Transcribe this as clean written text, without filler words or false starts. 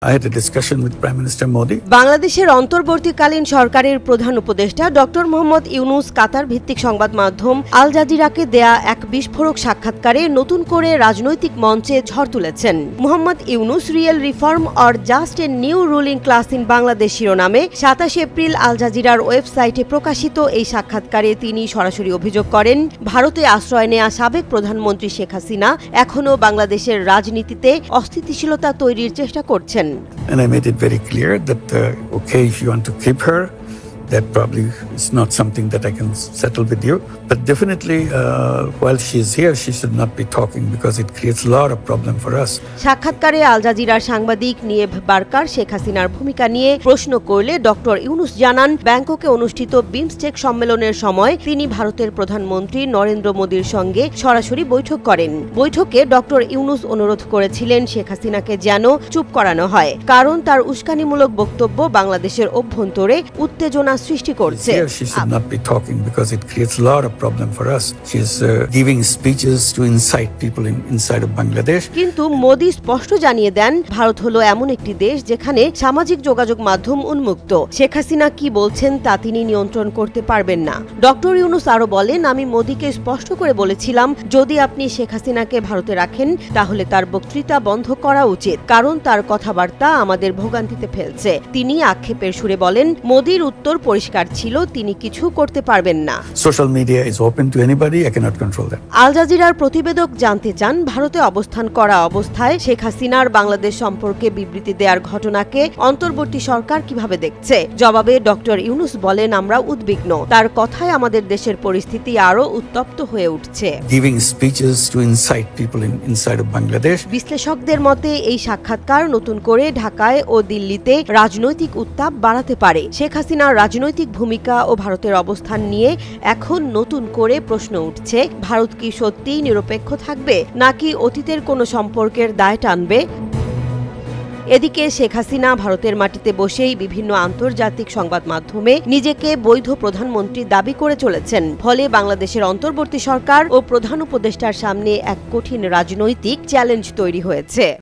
I had a discussion with Prime Minister Modi. বাংলাদেশের অন্তর্বর্তীকালীন সরকারের প্রধান উপদেষ্টা ডক্টর মোহাম্মদ ইউনুস কাতার ভিত্তিক সংবাদ মাধ্যম আল জাজিরাকে দেয়া এক বিস্ফোরক সাক্ষাৎকারে নতুন করে রাজনৈতিক মঞ্চে ঝড় তুলেছেন। Mohammad Yunus real reform or just a new ruling class in Bangladesh শিরোনামে ২৭ এপ্রিল আল জাজিরার ওয়েবসাইটে প্রকাশিত এই সাক্ষাৎকারে তিনি সরাসরি অভিযোগ করেন, ভারতে আশ্রয় নেয়া সাবেক প্রধানমন্ত্রী শেখ হাসিনা এখনও বাংলাদেশের রাজনীতিতে অস্থিতিশীলতা তৈরির চেষ্টা করছেন। And I made it very clear that, okay, if you want to keep her, that probably is not something that I can settle with you. But definitely, while she is here, she should not be talking because it creates a lot of problem for us. সাক্ষাৎকারে আল জাজিরার সাংবাদিক নিয়েভ বারকার শেখ হাসিনার ভূমিকা নিয়ে প্রশ্ন করলে doctor Yunus জানান, ব্যাংককে অনুষ্ঠিত বিমস্টেক সম্মেলনের সময় তিনি ভারতের প্রধানমন্ত্রী নরেন্দ্র মোদীর সঙ্গে সরাসরি বৈঠক করেন। বৈঠকে ডক্টর ইউনুস অনুরোধ করেছিলেন শেখ হাসিনাকে যেন চুপ করানো হয়, কারণ তার উস্কানিমূলক বক্তব্য বাংলাদেশের অভ্যন্তরে উত্তেজনা সৃষ্টি করছে। She should not be talking because it creates a lot of problem for us. She is giving speeches to incite people inside of Bangladesh. কিন্তু মোদি স্পষ্ট জানিয়ে দেন, ভারত হলো এমন একটি দেশ যেখানে সামাজিক যোগাযোগ মাধ্যম উন্মুক্ত। শেখ হাসিনা কি বলছেন তা তিনি নিয়ন্ত্রণ করতে পারবেন না। ডক্টর ইউনুস আরো বলেন, আমি মোদিকে স্পষ্ট করে বলেছিলাম, যদি আপনি শেখ হাসিনাকে ভারতে রাখেন তাহলে তার বক্তৃতা বন্ধ করা উচিত, কারণ তার কথাবার্তা আমাদের ভোগান্তিতে ফেলছে। তিনি আক্ষেপের সুরে বলেন, মোদির উত্তর পরিষ্কার ছিল, তিনি কিছু করতে পারবেন না। Social media is open to anybody. I cannot control that. আল জাজিরার প্রতিবেদক জানতে চান, ভারতে অবস্থান করা অবস্থায় শেখ হাসিনার বাংলাদেশ সম্পর্কে বিবৃতি দেওয়ার ঘটনাকে অন্তর্বর্তী সরকার কিভাবে দেখছে। জবাবে ডক্টর ইউনুস বলেন, আমরা উদ্বিগ্ন। তার কথায় আমাদের দেশের পরিস্থিতি আরো উত্তপ্ত হয়ে উঠছে। Giving speeches to incite people inside of Bangladesh. বিশ্লেষকদের মতে এই সাক্ষাৎকার নতুন করে ঢাকায় ও দিল্লিতে রাজনৈতিক উত্তাপ বাড়াতে পারে। শেখ হাসিনার রাজনৈতিক ভূমিকা ও ভারতের অবস্থান নিয়ে এখন নতুন করে প্রশ্ন উঠছে, ভারত কি সত্যিই নিরপেক্ষ থাকবে নাকি অতীতের কোনো সম্পর্কের দায় টানবে? এদিকে শেখ হাসিনা ভারতের মাটিতে বসেই বিভিন্ন আন্তর্জাতিক সংবাদ মাধ্যমে নিজেকে বৈধ প্রধানমন্ত্রী দাবি করে চলেছেন। ফলে বাংলাদেশের অন্তর্বর্তী সরকার ও প্রধান উপদেষ্টার সামনে এক কঠিন রাজনৈতিক চ্যালেঞ্জ তৈরি হয়েছে।